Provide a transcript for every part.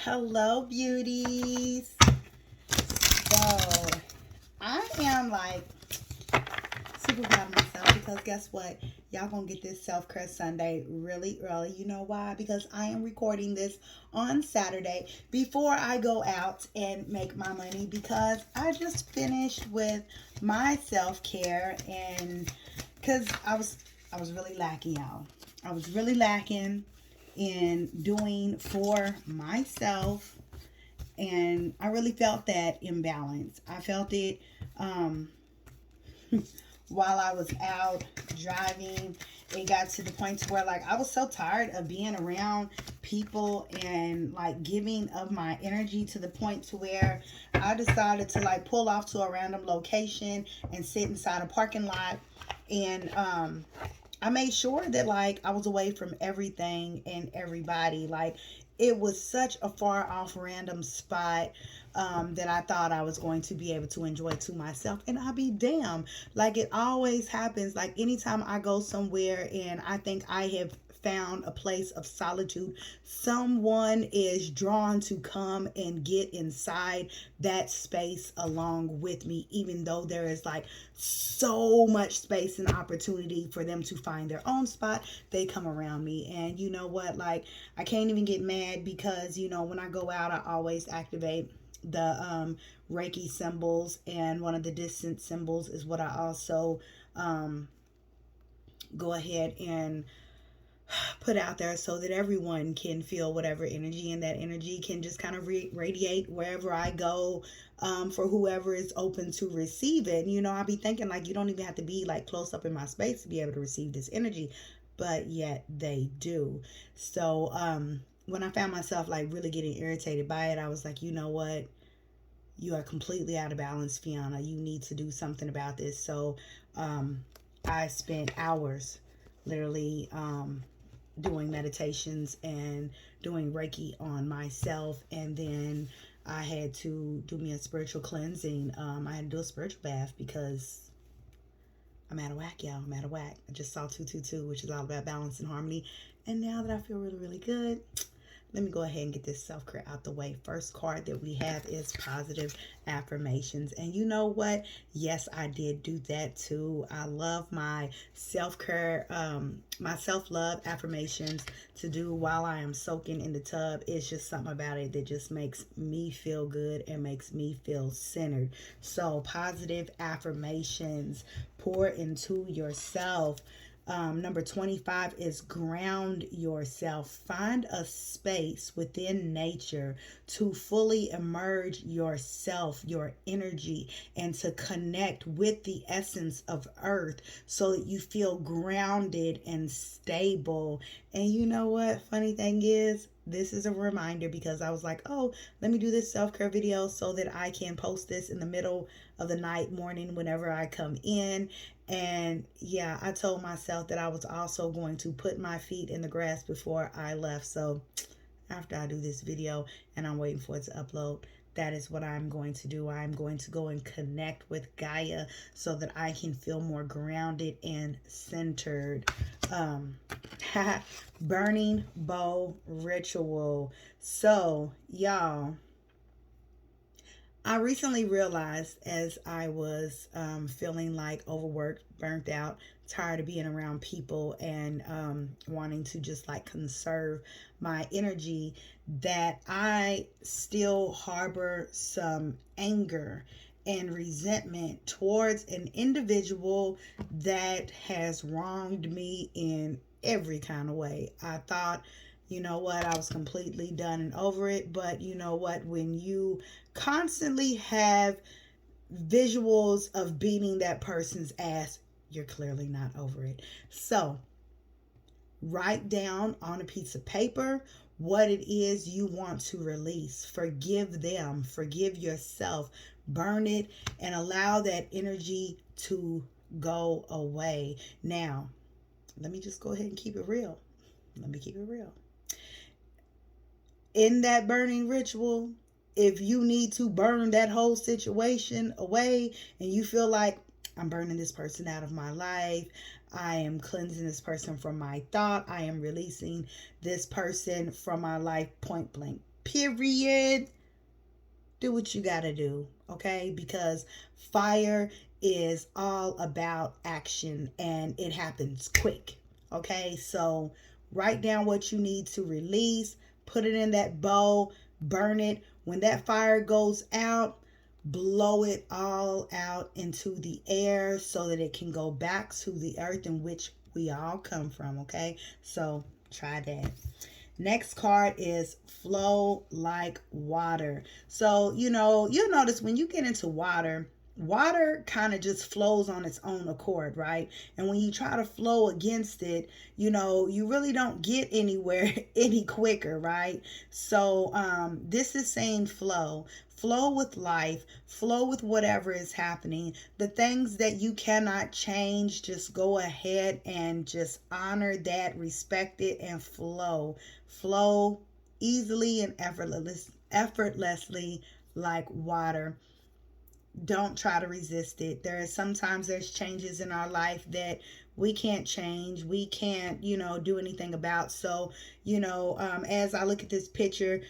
Hello, beauties. So, I am like super proud of myself because guess what? Y'all gonna get this self care Sunday really early. You know why? Because I am recording this on Saturday before I go out and make my money because I just finished with my self care and because I was really lacking, y'all. I was really lacking in doing for myself, and I really felt that imbalance. I felt it um, while I was out driving. It got to the point to where like I was so tired of being around people and like giving of my energy to the point to where I decided to like pull off to a random location and sit inside a parking lot, and I made sure that like I was away from everything and everybody. Like it was such a far off random spot that I thought I was going to be able to enjoy to myself. And I'll be damn. Like it always happens. Like anytime I go somewhere and I think I have found a place of solitude, someone is drawn to come and get inside that space along with me, even though there is like so much space and opportunity for them to find their own spot. They come around me, and you know what? Like, I can't even get mad because, when I go out, I always activate the Reiki symbols, and one of the distant symbols is what I also um, go ahead and put out there so that everyone can feel whatever energy, and that energy can just kind of radiate wherever I go, for whoever is open to receive it. I'll be thinking like you don't even have to be like close up in my space to be able to receive this energy, but yet they do. So when I found myself like really getting irritated by it, I was like, you know what? You are completely out of balance, Fiona. You need to do something about this. So I spent hours literally doing meditations and doing Reiki on myself. And then I had to do me a spiritual cleansing. I had to do a spiritual bath because I'm out of whack, y'all. I'm out of whack. I just saw 222, which is all about balance and harmony. And now that I feel really, really good, let me go ahead and get this self care out the way. First card that we have is positive affirmations. And you know what? Yes, I did do that too. I love my self care, my self love affirmations to do while I am soaking in the tub. It's just something about it that just makes me feel good and makes me feel centered. So, positive affirmations, pour into yourself. Number 25 is ground yourself. Find a space within nature to fully emerge yourself, your energy, and to connect with the essence of earth so that you feel grounded and stable. And you know what? Funny thing is, this is a reminder because I was like, oh, let me do this self care video so that I can post this in the middle of the night, morning, whenever I come in. And yeah, I told myself that I was also going to put my feet in the grass before I left. So after I do this video and I'm waiting for it to upload, that is what I'm going to do. I'm going to go and connect with Gaia so that I can feel more grounded and centered. Um, Burning bowl ritual. So, y'all, I recently realized as I was feeling like overworked, burnt out, tired of being around people, and wanting to just like conserve my energy, that I still harbor some anger and resentment towards an individual that has wronged me in every kind of way. I thought, you know what, I was completely done and over it. But you know what, when you constantly have visuals of beating that person's ass, you're clearly not over it. So write down on a piece of paper what it is you want to release. Forgive them, forgive yourself, burn it, and allow that energy to go away. Now, let me just go ahead and keep it real. Let me keep it real. In that burning ritual, if you need to burn that whole situation away and you feel like, I'm burning this person out of my life, I am cleansing this person from my thought, I am releasing this person from my life, point blank, period. Do what you gotta do, okay? Because fire is all about action and it happens quick, okay? So write down what you need to release, put it in that bowl, burn it. When that fire goes out, blow it all out into the air so that it can go back to the earth in which we all come from, okay? So try that. Next card is flow like water. So, you'll notice when you get into water, water kind of just flows on its own accord, right? And when you try to flow against it, you really don't get anywhere any quicker, right? So this is saying flow with life, flow with whatever is happening. The things that you cannot change, just go ahead and just honor that, respect it, and flow easily and effortlessly like water. Don't try to resist it. Sometimes there's changes in our life that we can't change, we can't do anything about. So as I look at this picture,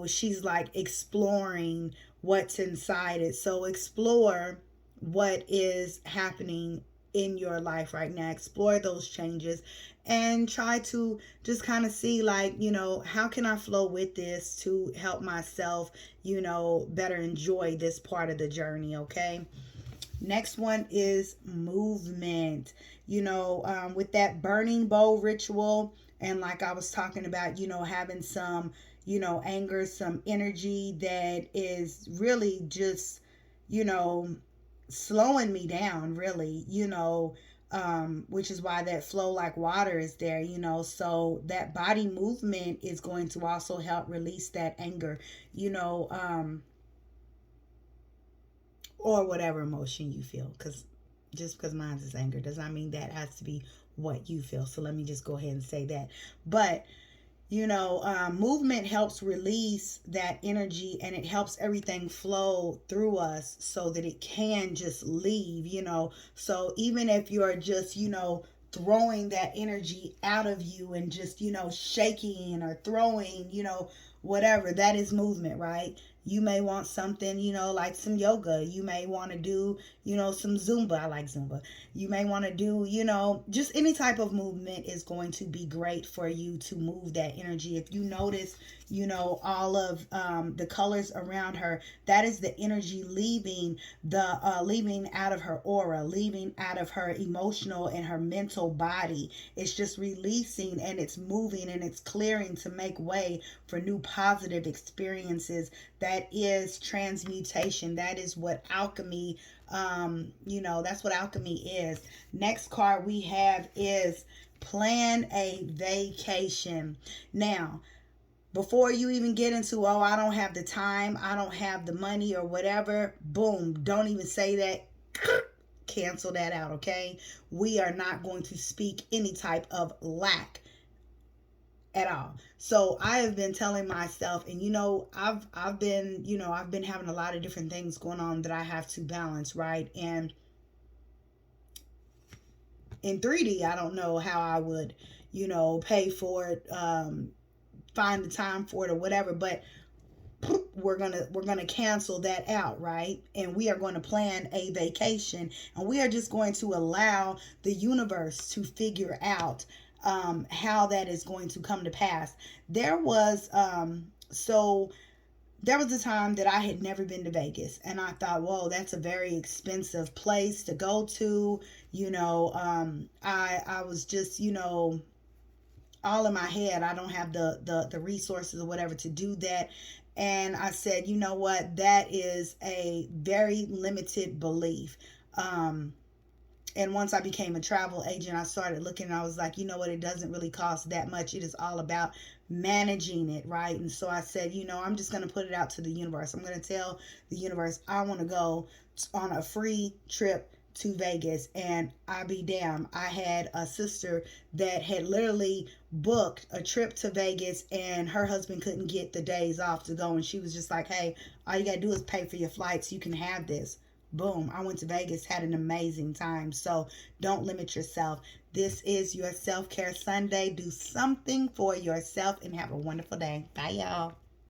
she's like exploring what's inside it. So explore what is happening in your life right now. Explore those changes and try to just kind of see, like, how can I flow with this to help myself better enjoy this part of the journey. Okay, next one is movement. With that burning bowl ritual, and like I was talking about, having some anger, some energy that is really just slowing me down, really, which is why that flow like water is there, so that body movement is going to also help release that anger, or whatever emotion you feel, because just because mine is anger does not mean that has to be what you feel. So let me just go ahead and say that. But movement helps release that energy, and it helps everything flow through us so that it can just leave, so even if you're just throwing that energy out of you and just shaking or throwing whatever, that is movement, right? You may want something, like some yoga. You may want to do, some Zumba. I like Zumba. You may want to do, just any type of movement is going to be great for you to move that energy. If you notice, all of the colors around her, that is the energy leaving out of her aura, leaving out of her emotional and her mental body. It's just releasing, and it's moving, and it's clearing to make way for new positive experiences. That is transmutation. That is what alchemy, that's what alchemy is. Next card we have is plan a vacation. Now, before you even get into, oh, I don't have the time, I don't have the money, or whatever, boom, don't even say that. Cancel that out, okay? We are not going to speak any type of lack at all. So I have been telling myself, and I've been having a lot of different things going on that I have to balance, right? And in 3D, I don't know how I would, pay for it, find the time for it or whatever, but we're gonna cancel that out, right? And we are going to plan a vacation, and we are just going to allow the universe to figure out how that is going to come to pass. There was a time that I had never been to Vegas, and I thought, whoa, that's a very expensive place to go to. I was just, all in my head. I don't have the resources or whatever to do that. And I said, you know what? That is a very limited belief. And once I became a travel agent, I started looking, and I was like, you know what? It doesn't really cost that much. It is all about managing it, right? And so I said, I'm just going to put it out to the universe. I'm going to tell the universe I want to go on a free trip to Vegas. And I be damn, I had a sister that had literally booked a trip to Vegas, and her husband couldn't get the days off to go, and she was just like, hey, all you gotta do is pay for your flights, you can have this. Boom, I went to Vegas, had an amazing time. So don't limit yourself. This is your Self-Care Sunday. Do something for yourself and have a wonderful day. Bye, y'all.